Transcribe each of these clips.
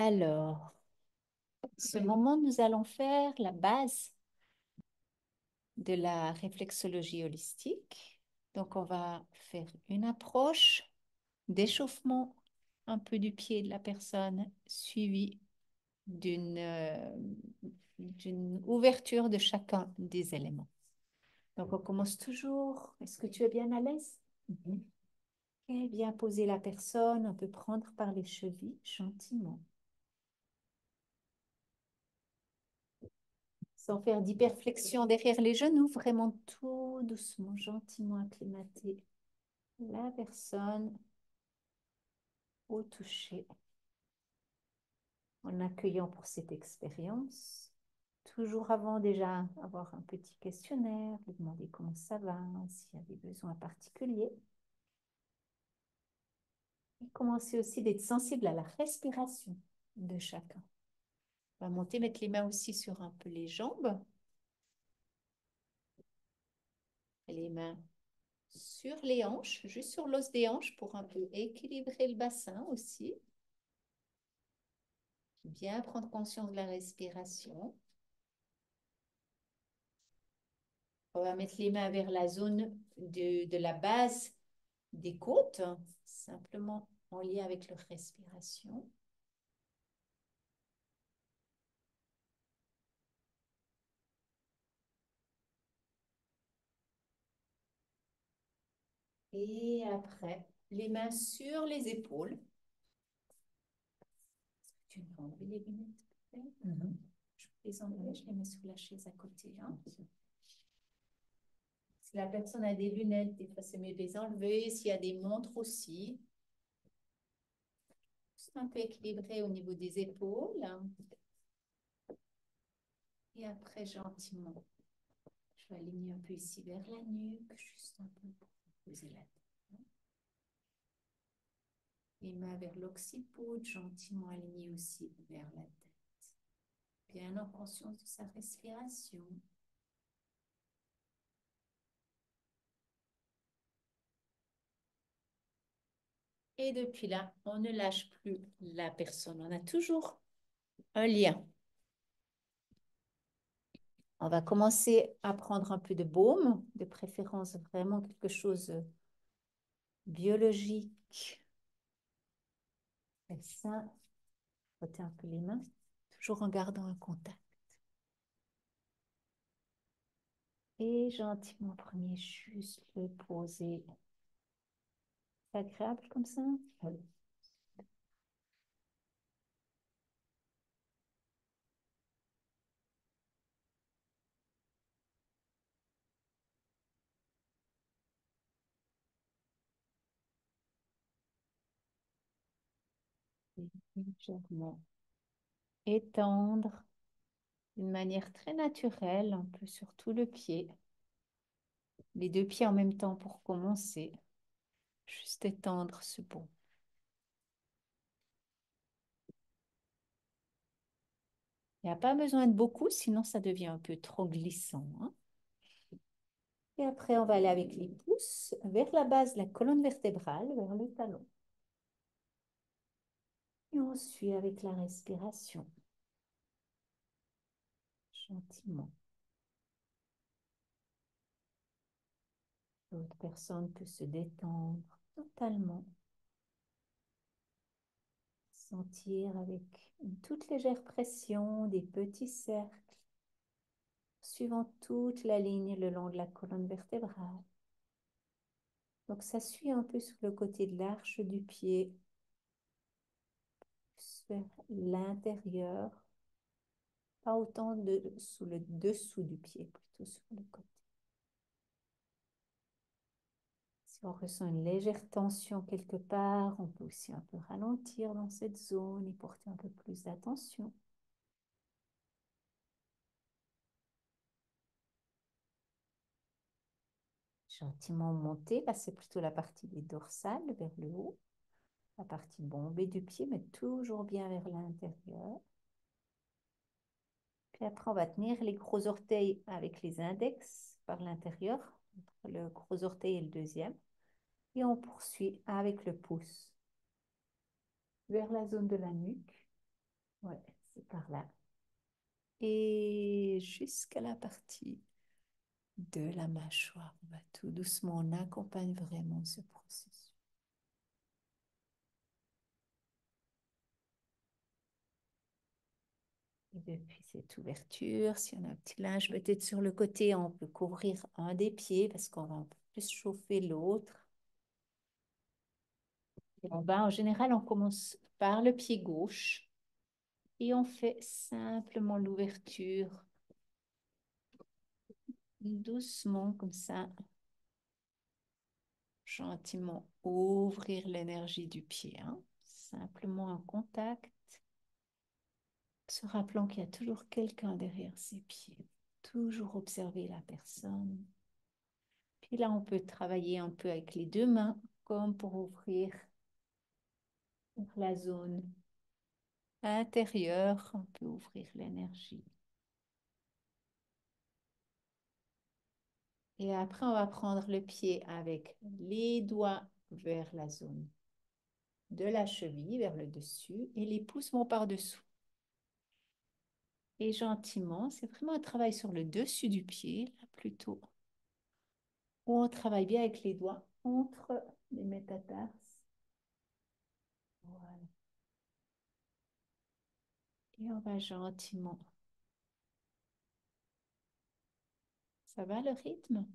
Alors, ce moment, nous allons faire la base de la réflexologie holistique. Donc, on va faire une approche d'échauffement un peu du pied de la personne, suivie d'une ouverture de chacun des éléments. Donc, on commence toujours. Est-ce que tu es bien à l'aise? Mhm. Ok, bien poser la personne. On peut prendre par les chevilles gentiment, sans faire d'hyperflexion derrière les genoux, vraiment tout doucement, gentiment acclimater la personne au toucher, en accueillant pour cette expérience. Toujours avant déjà avoir un petit questionnaire, lui demander comment ça va, s'il y a des besoins particuliers. Et commencer aussi d'être sensible à la respiration de chacun. On va monter, mettre les mains aussi sur un peu les jambes. Les mains sur les hanches, juste sur l'os des hanches pour un peu équilibrer le bassin aussi. Bien prendre conscience de la respiration. On va mettre les mains vers la zone de la base des côtes, simplement en lien avec leur respiration. Et après, les mains sur les épaules. Tu peux enlever les lunettes, peut-être? Je les enlève, je les mets sous la chaise à côté. Hein. Si la personne a des lunettes, des fois c'est mieux de les enlever. S'il y a des montres aussi. Juste un peu équilibré au niveau des épaules. Et après, gentiment, je vais aligner un peu ici vers la nuque, juste un peu pour poser la tête. Les mains vers l'occiput, gentiment aligné aussi vers la tête. Bien en conscience de sa respiration. Et depuis là, on ne lâche plus la personne. On a toujours un lien. On va commencer à prendre un peu de baume, de préférence vraiment quelque chose de biologique. Et ça, frotter un peu les mains, toujours en gardant un contact. Et gentiment, premier, juste le poser. C'est agréable comme ça? Oui. Légèrement étendre d'une manière très naturelle, un peu sur tout le pied. Les deux pieds en même temps pour commencer. Juste étendre ce bout. Il n'y a pas besoin de beaucoup, sinon ça devient un peu trop glissant. Hein. Et après, on va aller avec les pouces vers la base de la colonne vertébrale, vers le talon. Et on suit avec la respiration. Gentiment. L'autre personne peut se détendre totalement. Sentir avec une toute légère pression des petits cercles, suivant toute la ligne le long de la colonne vertébrale. Donc ça suit un peu sur le côté de l'arche du pied, vers l'intérieur, pas autant sous le dessous du pied, plutôt sur le côté. Si on ressent une légère tension quelque part, on peut aussi un peu ralentir dans cette zone et porter un peu plus d'attention. Gentiment monter, là c'est plutôt la partie des dorsales vers le haut, la partie bombée du pied, mais toujours bien vers l'intérieur. Puis après, on va tenir les gros orteils avec les index par l'intérieur, entre le gros orteil et le deuxième. Et on poursuit avec le pouce vers la zone de la nuque. Ouais, c'est par là. Et jusqu'à la partie de la mâchoire. On va tout doucement, on accompagne vraiment ce processus. Et depuis cette ouverture, si on a un petit linge peut-être sur le côté, on peut couvrir un des pieds parce qu'on va un peu plus chauffer l'autre. Et en bas, en général, on commence par le pied gauche et on fait simplement l'ouverture doucement comme ça, gentiment ouvrir l'énergie du pied, hein. Simplement un contact, se rappelant qu'il y a toujours quelqu'un derrière ses pieds, toujours observer la personne. Puis là, on peut travailler un peu avec les deux mains, comme pour ouvrir la zone intérieure, on peut ouvrir l'énergie. Et après, on va prendre le pied avec les doigts vers la zone de la cheville, vers le dessus, et les pouces vont par-dessous. Et gentiment, c'est vraiment un travail sur le dessus du pied, là plutôt, où on travaille bien avec les doigts entre les métatarses. Voilà. Et on va gentiment. Ça va le rythme?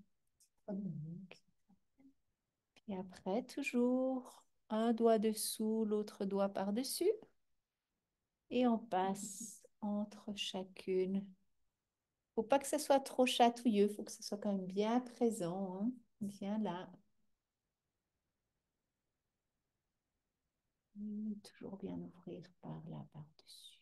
Et après, toujours un doigt dessous, l'autre doigt par-dessus. Et on passe entre chacune. Faut pas que ce soit trop chatouilleux, faut que ce soit quand même bien présent, hein, bien là. Et toujours bien ouvrir par là, par-dessus.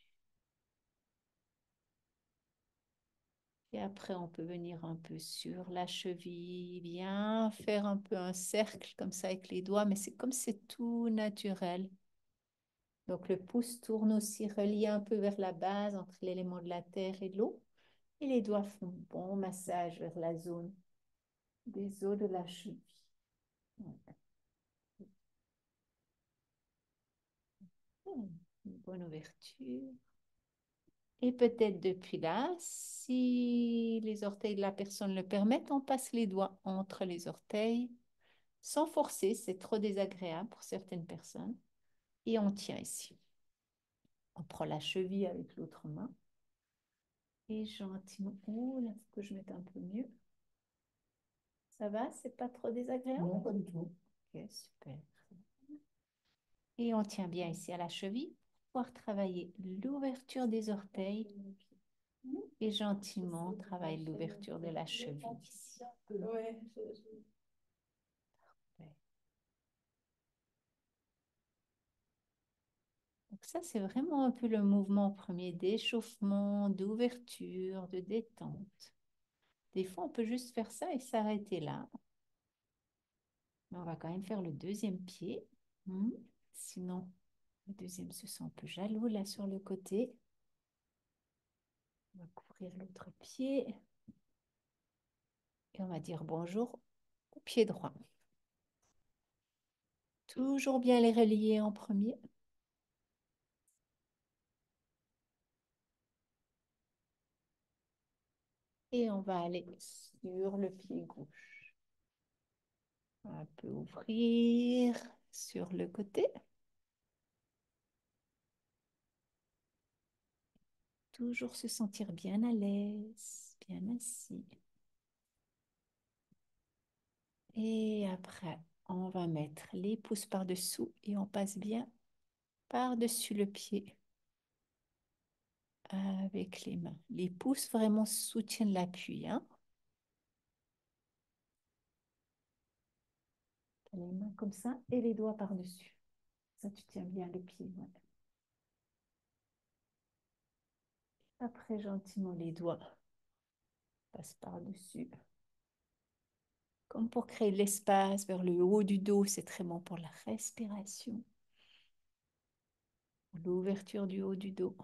Et après, on peut venir un peu sur la cheville, bien faire un peu un cercle comme ça avec les doigts, mais c'est comme c'est tout naturel. Donc le pouce tourne aussi, relié un peu vers la base entre l'élément de la terre et l'eau. Et les doigts font bon massage vers la zone des os de la cheville. Ouais. Une bonne ouverture. Et peut-être depuis là, si les orteils de la personne le permettent, on passe les doigts entre les orteils sans forcer, c'est trop désagréable pour certaines personnes. Et on tient ici. On prend la cheville avec l'autre main et gentiment. Oh, là, il faut que je mette un peu mieux. Ça va? C'est pas trop désagréable? Non, pas du tout. Ok, super. Et on tient bien ici à la cheville pour pouvoir travailler l'ouverture des orteils et gentiment travailler l'ouverture de la cheville ici. Ouais. Donc ça, c'est vraiment un peu le mouvement premier d'échauffement, d'ouverture, de détente. Des fois, on peut juste faire ça et s'arrêter là. Mais on va quand même faire le deuxième pied. Sinon, le deuxième se sent un peu jaloux là sur le côté. On va couvrir l'autre pied. Et on va dire bonjour au pied droit. Toujours bien les relier en premier. Et on va aller sur le pied gauche. Un peu ouvrir sur le côté. Toujours se sentir bien à l'aise, bien assis. Et après, on va mettre les pouces par-dessous et on passe bien par-dessus le pied avec les mains. Les pouces vraiment soutiennent l'appui, hein. Les mains comme ça et les doigts par-dessus. Ça, tu tiens bien le pied. Ouais. Après, gentiment, les doigts passent par-dessus. Comme pour créer de l'espace vers le haut du dos, c'est très bon pour la respiration. L'ouverture du haut du dos.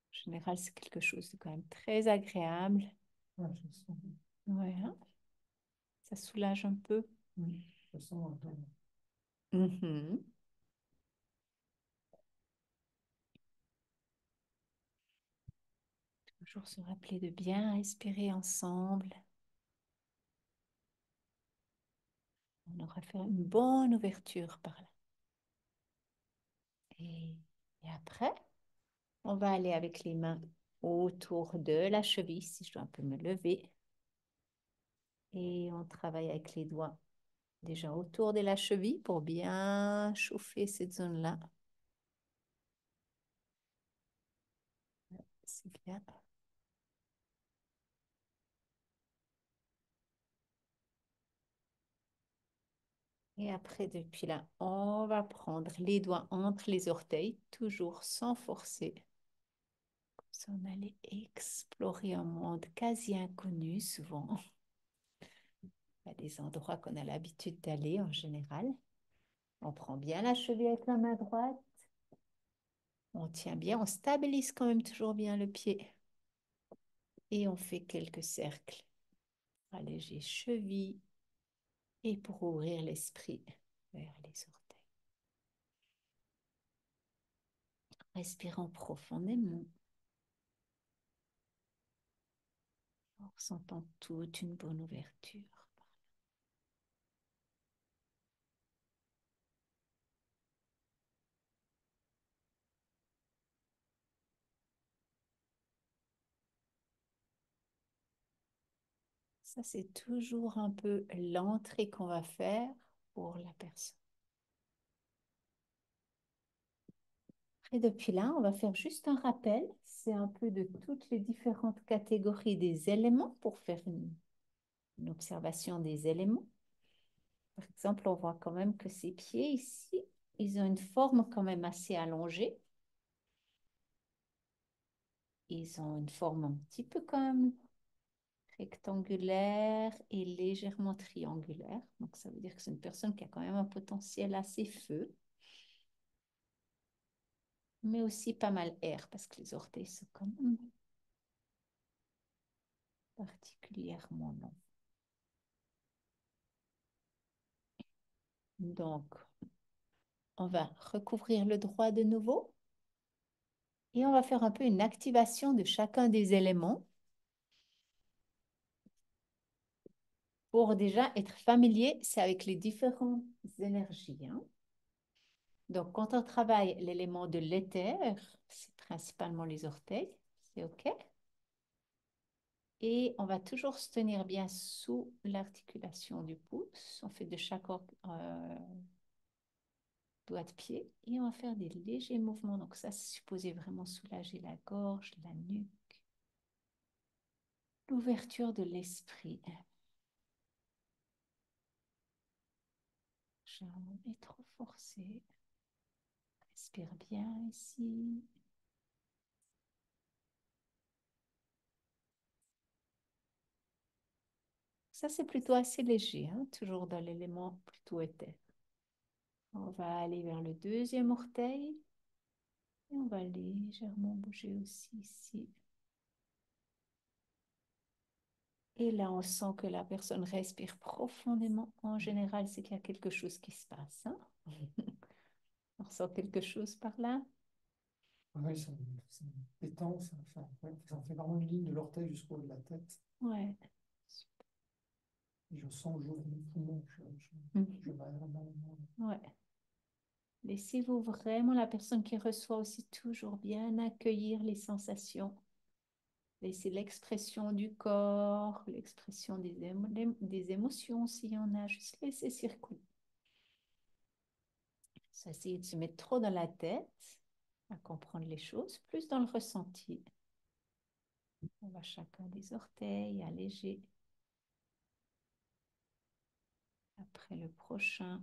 En général, c'est quelque chose de quand même très agréable. Ouais, je sens. Ouais, hein. Ça soulage un peu. Oui, je sens un peu. Mhm. Toujours se rappeler de bien respirer ensemble. On aura fait une bonne ouverture par là. Et, et après, on va aller avec les mains autour de la cheville, si je dois un peu me lever. Et on travaille avec les doigts déjà autour de la cheville pour bien chauffer cette zone-là. C'est bien. Et après, depuis là, on va prendre les doigts entre les orteils, toujours sans forcer. Comme ça, on allait explorer un monde quasi inconnu souvent. À des endroits qu'on a l'habitude d'aller en général. On prend bien la cheville avec la main droite. On tient bien, on stabilise quand même toujours bien le pied. Et on fait quelques cercles. Alléger cheville et pour ouvrir l'esprit vers les orteils. Respirons profondément. En ressentant toute une bonne ouverture. Ça, c'est toujours un peu l'entrée qu'on va faire pour la personne. Et depuis là, on va faire juste un rappel. C'est un peu de toutes les différentes catégories des éléments pour faire une observation des éléments. Par exemple, on voit quand même que ces pieds ici, ils ont une forme quand même assez allongée. Ils ont une forme un petit peu comme rectangulaire et légèrement triangulaire. Donc, ça veut dire que c'est une personne qui a quand même un potentiel assez feu, mais aussi pas mal air parce que les orteils sont quand même particulièrement longs. Donc, on va recouvrir le droit de nouveau et on va faire un peu une activation de chacun des éléments pour déjà être familier, c'est avec les différentes énergies. Hein. Donc, quand on travaille l'élément de l'éther, c'est principalement les orteils, c'est OK. Et on va toujours se tenir bien sous l'articulation du pouce. On fait de chaque doigt de pied et on va faire des légers mouvements. Donc ça, c'est supposé vraiment soulager la gorge, la nuque, l'ouverture de l'esprit. Jamais trop forcé. Respire bien ici. Ça, c'est plutôt assez léger, hein, toujours dans l'élément plutôt éther. On va aller vers le deuxième orteil et on va légèrement bouger aussi ici. Et là, on sent que la personne respire profondément. En général, c'est qu'il y a quelque chose qui se passe. Hein. On ressent quelque chose par là. Oui, ça me détend, ça fait vraiment une ligne de l'orteil jusqu'au haut de la tête. Ouais. Et je sens que j'ouvre mes poumons, je Mhm. m'aère énormément. Ouais. Laissez-vous vraiment la personne qui reçoit aussi toujours bien accueillir les sensations. Laissez l'expression du corps, l'expression des émotions s'il y en a, juste laisser circuler. Ça, essayer de se mettre trop dans la tête, à comprendre les choses, plus dans le ressenti. On va chacun des orteils, alléger. Après le prochain.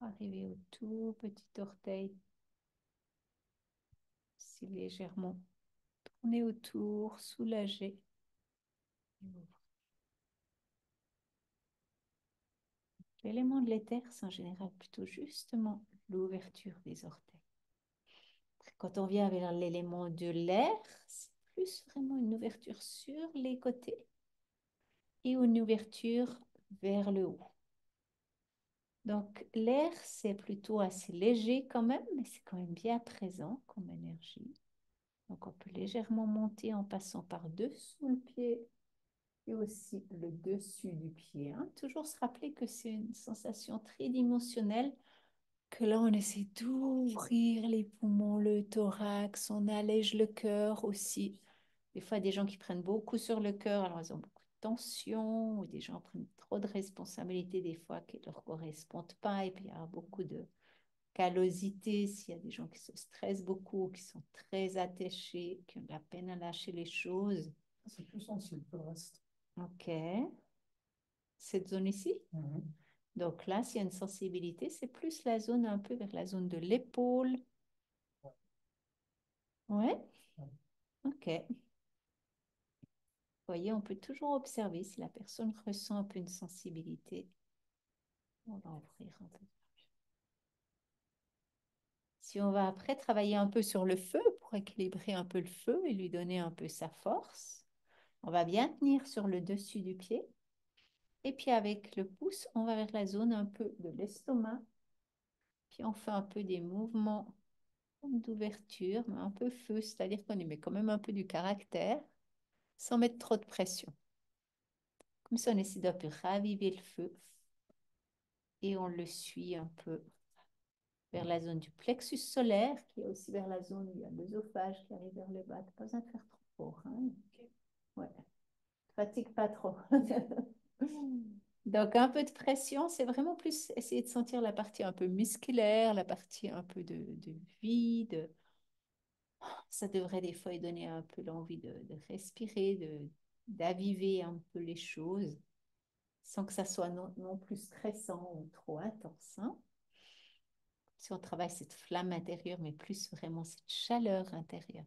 Arriver au tout petit orteil. Si légèrement tourner autour, soulager. L'élément de l'éther, c'est en général plutôt justement l'ouverture des orteils. Quand on vient vers l'élément de l'air, c'est plus vraiment une ouverture sur les côtés et une ouverture vers le haut. Donc, l'air, c'est plutôt assez léger quand même, mais c'est quand même bien présent comme énergie. Donc, on peut légèrement monter en passant par dessous le pied et aussi le dessus du pied, hein. Toujours se rappeler que c'est une sensation tridimensionnelle, que là, on essaie d'ouvrir les poumons, le thorax, on allège le cœur aussi. Des fois, des gens qui prennent beaucoup sur le cœur, alors ils ont beaucoup de tension, ou des gens prennent trop de responsabilités des fois qui ne leur correspondent pas, et puis il y a beaucoup de callosité, s'il y a des gens qui se stressent beaucoup, qui sont très attachés, qui ont de la peine à lâcher les choses. C'est plus sensible que le reste. Ok, cette zone ici. Mhm. Donc là, s'il y a une sensibilité, c'est plus la zone un peu vers la zone de l'épaule. Ouais, Ouais. ok. Vous voyez, on peut toujours observer si la personne ressent un peu une sensibilité. On va ouvrir un peu. Si on va après travailler un peu sur le feu pour équilibrer un peu le feu et lui donner un peu sa force, on va bien tenir sur le dessus du pied. Et puis avec le pouce, on va vers la zone un peu de l'estomac. Puis on fait un peu des mouvements d'ouverture, mais un peu feu, c'est-à-dire qu'on y met quand même un peu du caractère sans mettre trop de pression. Comme ça, on essaie d'un peu raviver le feu et on le suit un peu vers la zone du plexus solaire, qui est aussi vers la zone où il y a l'œsophage qui arrive vers le bas. Pas besoin de faire trop fort, hein. Ouais. Fatigue pas trop. Donc, un peu de pression, c'est vraiment plus essayer de sentir la partie un peu musculaire, la partie un peu de vide. Ça devrait des fois lui donner un peu l'envie de respirer, d'aviver un peu les choses, sans que ça soit non plus stressant ou trop intense, hein. Si on travaille cette flamme intérieure, mais plus vraiment cette chaleur intérieure.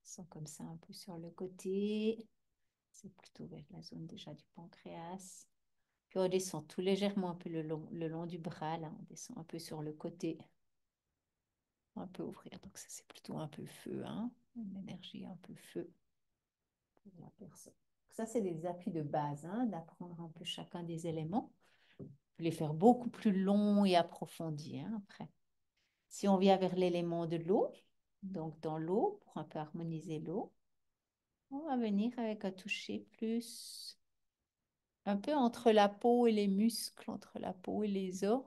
Sens comme ça un peu sur le côté. C'est plutôt vers la zone déjà du pancréas. Puis on descend tout légèrement un peu le long du bras, là. On descend un peu sur le côté. Un peu ouvrir. Donc ça, c'est plutôt un peu feu, hein. Une énergie un peu feu pour la personne. Ça, c'est des appuis de base, hein, d'apprendre un peu chacun des éléments. Les faire beaucoup plus longs et approfondis, hein, après. Si on vient vers l'élément de l'eau, donc dans l'eau, pour un peu harmoniser l'eau, on va venir avec un toucher plus un peu entre la peau et les muscles, entre la peau et les os.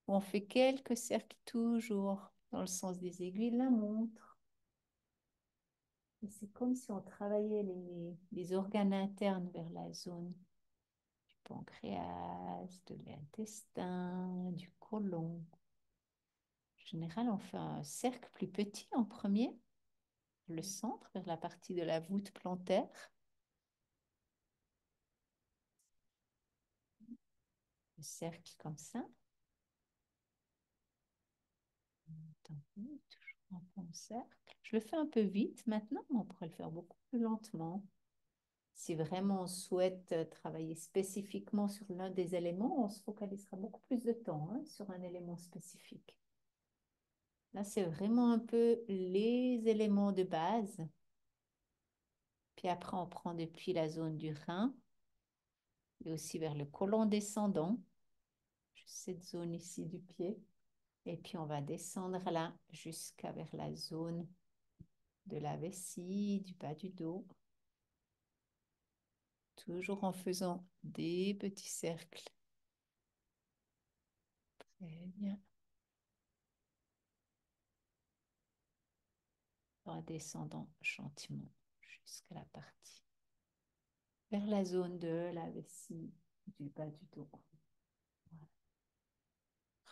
On fait quelques cercles toujours dans le sens des aiguilles de la montre. Et c'est comme si on travaillait les organes internes vers la zone du pancréas, de l'intestin, du côlon. En général, on fait un cercle plus petit en premier, le centre, vers la partie de la voûte plantaire. Le cercle comme ça. Toujours un bon cercle. Je le fais un peu vite maintenant, mais on pourrait le faire beaucoup plus lentement. Si vraiment on souhaite travailler spécifiquement sur l'un des éléments, on se focalisera beaucoup plus de temps, hein, sur un élément spécifique. Là, c'est vraiment un peu les éléments de base. Puis après, on prend depuis la zone du rein et aussi vers le côlon descendant, juste cette zone ici du pied. Et puis, on va descendre là jusqu'à vers la zone de la vessie, du bas du dos. Toujours en faisant des petits cercles. Très bien. En descendant gentiment jusqu'à la partie vers la zone de la vessie du bas du dos. Voilà.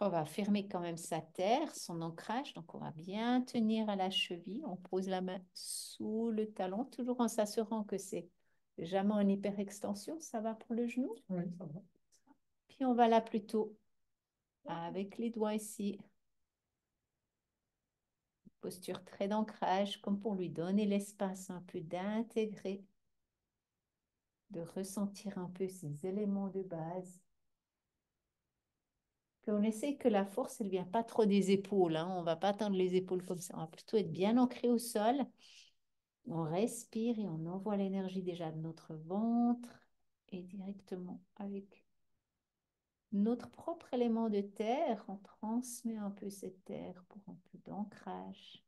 On va fermer quand même sa terre, son ancrage. Donc, on va bien tenir à la cheville. On pose la main sous le talon, toujours en s'assurant que c'est jamais en hyperextension. Ça va pour le genou? Oui, ça va. Puis, on va là plutôt avec les doigts ici. Posture très d'ancrage, comme pour lui donner l'espace un peu d'intégrer, de ressentir un peu ces éléments de base. Puis on essaie que la force, elle ne vient pas trop des épaules, hein. On ne va pas tendre les épaules comme ça. On va plutôt être bien ancré au sol. On respire et on envoie l'énergie déjà de notre ventre Et directement avec notre propre élément de terre, on transmet un peu cette terre pour un peu d'ancrage.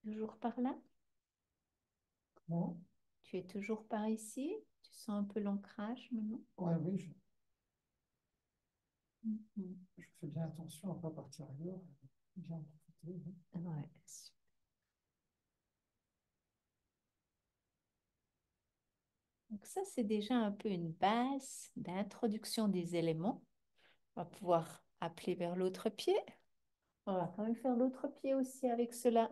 Toujours par là? Bon, Tu es toujours par ici? Tu sens un peu l'ancrage maintenant? ouais, oui, Mhm. je fais bien attention à ne pas partir ailleurs. Bien profiter, oui. Ouais. Donc ça, c'est déjà un peu une base d'introduction des éléments. On va pouvoir appeler vers l'autre pied. On va quand même faire l'autre pied aussi avec cela.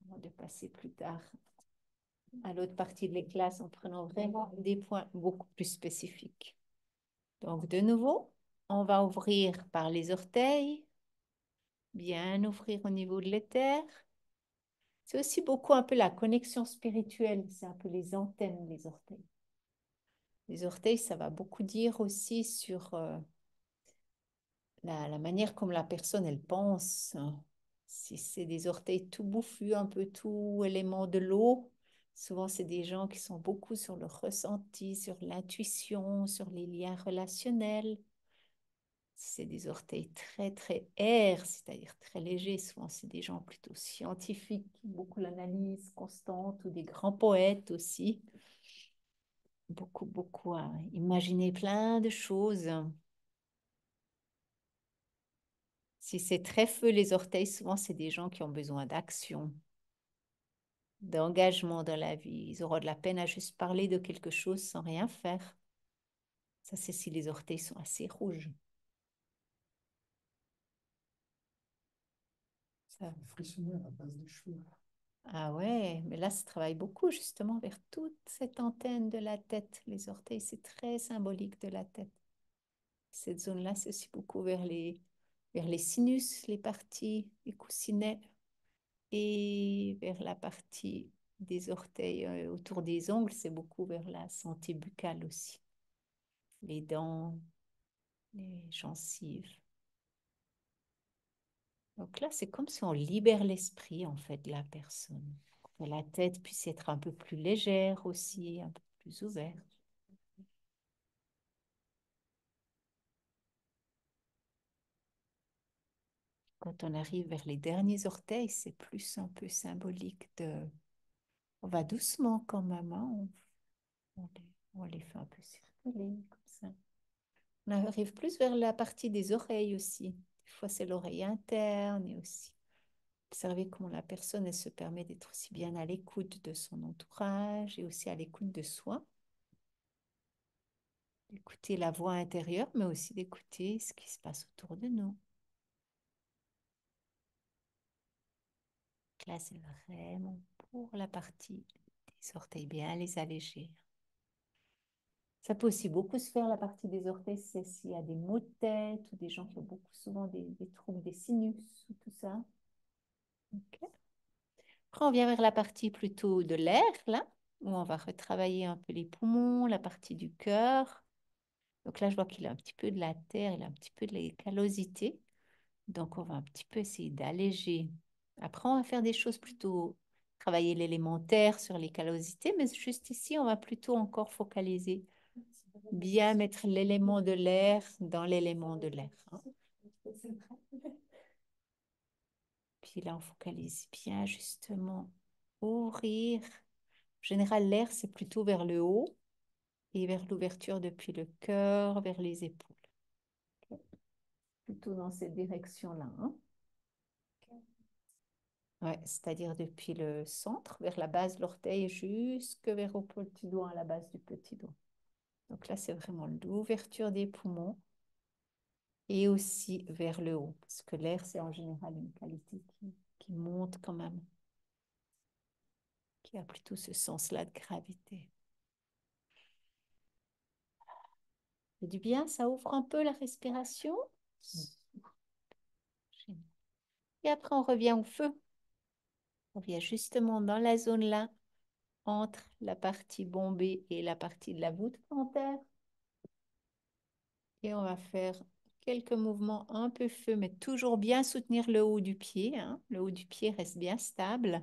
Avant de passer plus tard à l'autre partie de les classes en prenant vraiment des points beaucoup plus spécifiques. Donc, de nouveau, on va ouvrir par les orteils, bien ouvrir au niveau de l'éther. C'est aussi beaucoup un peu la connexion spirituelle, c'est un peu les antennes des orteils. Les orteils, ça va beaucoup dire aussi sur la manière comme la personne, elle pense, hein. Si c'est des orteils tout bouffus, un peu tout élément de l'eau, souvent c'est des gens qui sont beaucoup sur le ressenti, sur l'intuition, sur les liens relationnels. Si c'est des orteils très, très air, c'est-à-dire très légers, souvent c'est des gens plutôt scientifiques, beaucoup l'analyse constante, ou des grands poètes aussi. Beaucoup, beaucoup à imaginer plein de choses. Si c'est très feu les orteils, souvent c'est des gens qui ont besoin d'action, d'engagement dans la vie. Ils auront de la peine à juste parler de quelque chose sans rien faire. Ça, c'est si les orteils sont assez rouges. Ça fait frissonner à la base des cheveux. Ah ouais, mais là, ça travaille beaucoup justement vers toute cette antenne de la tête. Les orteils, c'est très symbolique de la tête. Cette zone-là, c'est aussi beaucoup vers les sinus, les parties, les coussinets, et vers la partie des orteils autour des ongles, c'est beaucoup vers la santé buccale aussi. Les dents, les gencives. Donc là, c'est comme si on libère l'esprit en fait de la personne. Que la tête puisse être un peu plus légère aussi, un peu plus ouverte. Quand on arrive vers les derniers orteils, c'est plus un peu symbolique de... On va doucement quand même, hein. On les fait un peu circuler comme ça. On arrive plus vers la partie des oreilles aussi. Des fois, c'est l'oreille interne et aussi observer comment la personne elle se permet d'être aussi bien à l'écoute de son entourage et aussi à l'écoute de soi. D'écouter la voix intérieure, mais aussi d'écouter ce qui se passe autour de nous. Donc là, c'est vraiment pour la partie des orteils, bien les alléger. Ça peut aussi beaucoup se faire, la partie des orteils, c'est s'il y a des maux de tête ou des gens qui ont beaucoup souvent des troubles des sinus ou tout ça. Ok. Après, on vient vers la partie plutôt de l'air, là, où on va retravailler un peu les poumons, la partie du cœur. Donc là, je vois qu'il a un petit peu de la terre, il a un petit peu de la callosité. Donc, on va un petit peu essayer d'alléger. Après, on va faire des choses plutôt, travailler l'élémentaire sur les callosités, mais juste ici, on va plutôt encore focaliser, bien mettre l'élément de l'air dans l'élément de l'air, hein. Puis là, on focalise bien justement ouvrir. En général, l'air, c'est plutôt vers le haut et vers l'ouverture depuis le cœur, vers les épaules. Plutôt dans cette direction-là, hein. Ouais, c'est-à-dire depuis le centre, vers la base de l'orteil, jusque vers au petit doigt, à la base du petit doigt. Donc là, c'est vraiment l'ouverture des poumons et aussi vers le haut, parce que l'air, c'est en général une qualité qui monte quand même, qui a plutôt ce sens-là de gravité. C'est du bien, ça ouvre un peu la respiration. Et après, on revient au feu. On vient justement dans la zone là, entre la partie bombée et la partie de la voûte plantaire. Et on va faire quelques mouvements un peu feu, mais toujours bien soutenir le haut du pied, hein. Le haut du pied reste bien stable.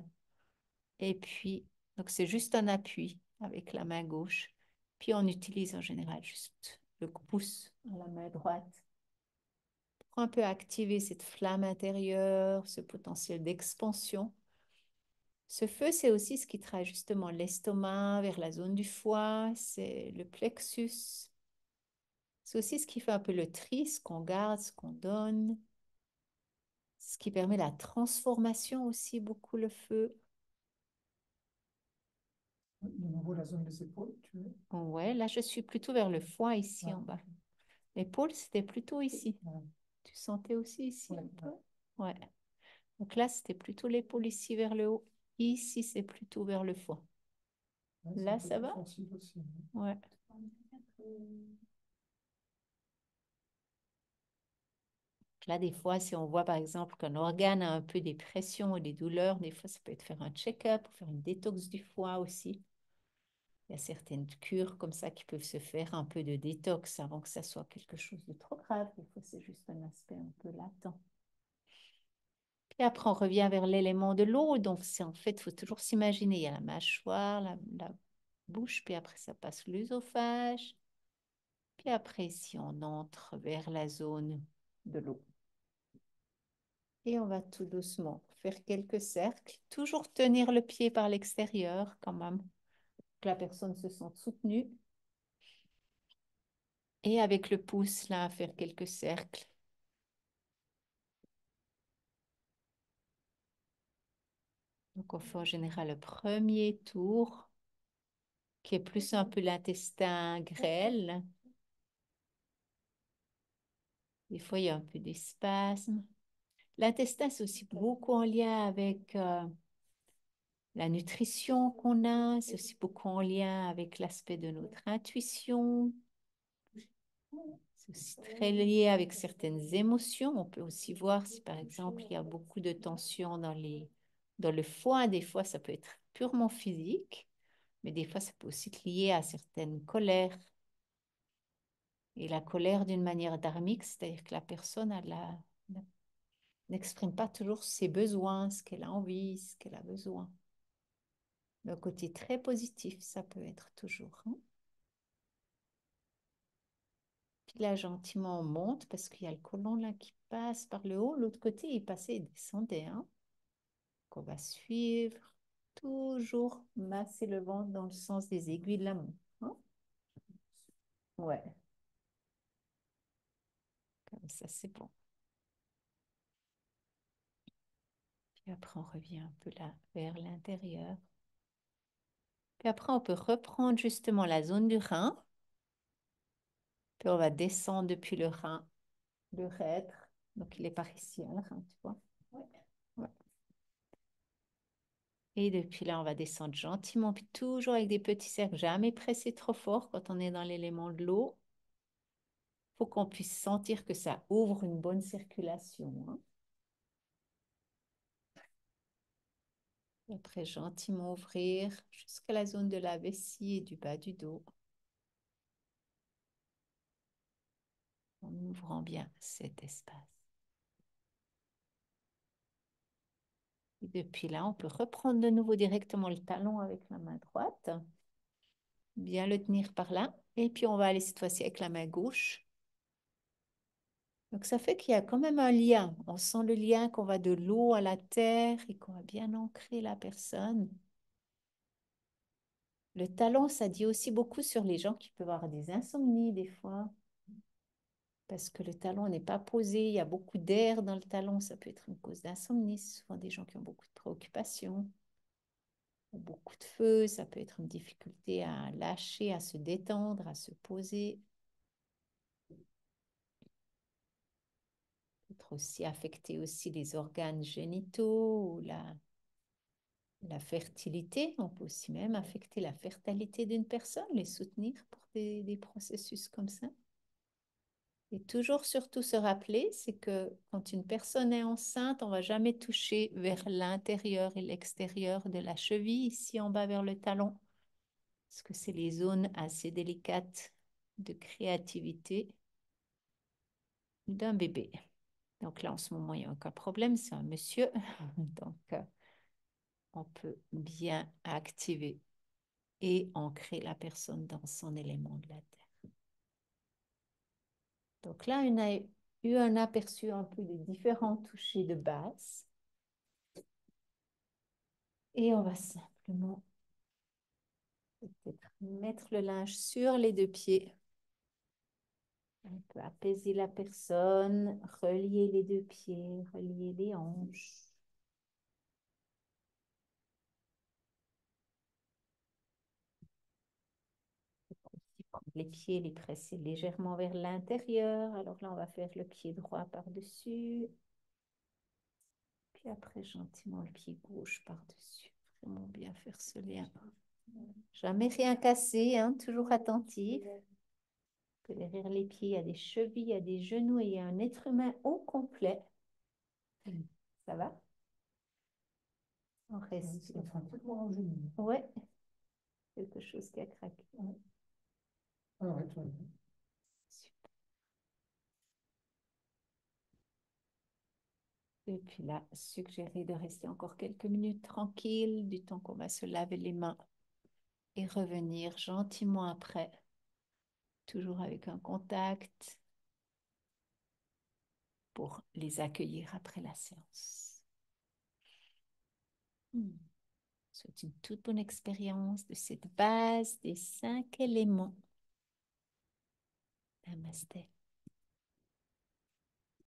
Et puis, Donc, c'est juste un appui avec la main gauche. Puis, on utilise en général juste le pouce à la main droite pour un peu activer cette flamme intérieure, ce potentiel d'expansion. Ce feu, c'est aussi ce qui traite justement l'estomac vers la zone du foie, c'est le plexus. C'est aussi ce qui fait un peu le tri, ce qu'on garde, ce qu'on donne, ce qui permet la transformation aussi, beaucoup le feu. De nouveau, la zone des épaules, tu veux? Ouais, là, je suis plutôt vers le foie ici Ouais. en bas. L'épaule, c'était plutôt ici. Ouais. Tu sentais aussi ici Ouais, un peu? ouais. Ouais. Donc là, c'était plutôt l'épaule ici vers le haut. Ici, c'est plutôt vers le foie. Ouais, c'est un Là, peu ça plus va? sensible aussi. Ouais. Là, des fois, si on voit par exemple qu'un organe a un peu des pressions ou des douleurs, des fois, ça peut être faire un check-up, faire une détox du foie aussi. Il y a certaines cures comme ça qui peuvent se faire un peu de détox avant que ça soit quelque chose de trop grave. Des fois, c'est juste un aspect un peu latent. Puis après, on revient vers l'élément de l'eau. Donc, c'est en fait, il faut toujours s'imaginer, il y a la mâchoire, la bouche, puis après, ça passe l'œsophage. Puis après, si on entre vers la zone de l'eau. Et on va tout doucement faire quelques cercles. Toujours tenir le pied par l'extérieur quand même, que la personne se sente soutenue. Et avec le pouce, là, faire quelques cercles. Donc, on fait en général le premier tour, qui est plus un peu l'intestin grêle. Des fois, il y a un peu des spasmes. L'intestin, c'est aussi beaucoup en lien avec la nutrition qu'on a. C'est aussi beaucoup en lien avec l'aspect de notre intuition. C'est aussi très lié avec certaines émotions. On peut aussi voir si, par exemple, il y a beaucoup de tension dans le foie. Des fois, ça peut être purement physique, mais des fois, ça peut aussi être lié à certaines colères. Et la colère d'une manière dharmique, c'est-à-dire que la personne n'exprime pas toujours ses besoins, ce qu'elle a envie, ce qu'elle a besoin. Le côté très positif, ça peut être toujours, hein. Puis là, gentiment, on monte parce qu'il y a le côlon là qui passe par le haut. L'autre côté, il passait et descendait, hein. Qu'on va suivre. Toujours masser le ventre dans le sens des aiguilles de la main, hein. Ouais, comme ça, c'est bon. Puis après, on revient un peu là vers l'intérieur. Puis après, on peut reprendre justement la zone du rein. Puis on va descendre depuis le rein, le rêtre. Donc, il est par ici, hein, le rein, tu vois. Ouais. Ouais. Et depuis là, on va descendre gentiment, puis toujours avec des petits cercles, jamais presser trop fort quand on est dans l'élément de l'eau. Il faut qu'on puisse sentir que ça ouvre une bonne circulation, hein. Et après, gentiment ouvrir jusqu'à la zone de la vessie et du bas du dos, en ouvrant bien cet espace. Et depuis là, on peut reprendre de nouveau directement le talon avec la main droite, bien le tenir par là. Et puis, on va aller cette fois-ci avec la main gauche. Donc, ça fait qu'il y a quand même un lien. On sent le lien qu'on va de l'eau à la terre et qu'on va bien ancrer la personne. Le talon, ça dit aussi beaucoup sur les gens qui peuvent avoir des insomnies des fois, parce que le talon n'est pas posé, il y a beaucoup d'air dans le talon, ça peut être une cause d'insomnie. C'est souvent des gens qui ont beaucoup de préoccupations, beaucoup de feu, ça peut être une difficulté à lâcher, à se détendre, à se poser. Peut-être aussi affecter aussi les organes génitaux ou la fertilité. On peut aussi même affecter la fertilité d'une personne, les soutenir pour des processus comme ça. Et toujours surtout se rappeler, c'est que quand une personne est enceinte, on ne va jamais toucher vers l'intérieur et l'extérieur de la cheville, ici en bas vers le talon, parce que c'est les zones assez délicates de créativité d'un bébé. Donc là, en ce moment, il n'y a aucun problème, c'est un monsieur. Donc, on peut bien activer et ancrer la personne dans son élément de la terre. Donc là, on a eu un aperçu un peu des différents touchés de base. Et on va simplement peut-être mettre le linge sur les deux pieds. On peut apaiser la personne, relier les deux pieds, relier les hanches. Aussi prendre les pieds, les presser légèrement vers l'intérieur. Alors là, on va faire le pied droit par-dessus. Puis après, gentiment, le pied gauche par-dessus. Vraiment bien faire ce lien. Jamais rien cassé, hein, toujours attentif. Que derrière les pieds, il y a des chevilles, il y a des genoux et il y a un être humain au complet. Ça va? On reste. Ça fait un peu moins en genou. Ouais, quelque chose qui a craqué. Ouais. Ah ouais, tout va bien. Super. Et puis là, suggérer de rester encore quelques minutes tranquille, du temps qu'on va se laver les mains et revenir gentiment après, toujours avec un contact pour les accueillir après la séance. C'est une toute bonne expérience de cette base des 5 éléments. Namasté.